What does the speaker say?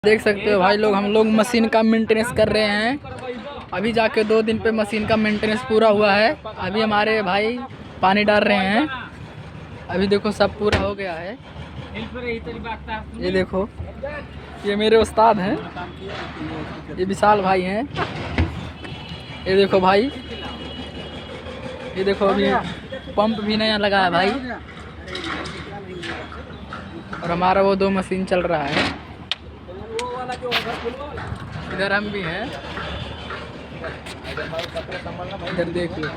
देख सकते हो भाई लोग, हम लोग मशीन का मेंटेनेंस कर रहे हैं। अभी जाके 2 दिन पे मशीन का मेंटेनेंस पूरा हुआ है। अभी हमारे भाई पानी डाल रहे हैं। अभी देखो सब पूरा हो गया है। ये देखो, ये मेरे उस्ताद हैं, ये विशाल भाई हैं। ये देखो भाई, ये देखो अभी पंप भी नया लगा है भाई। और हमारा वो 2 मशीन चल रहा है। इधर हम भी हैं, इधर देख लो।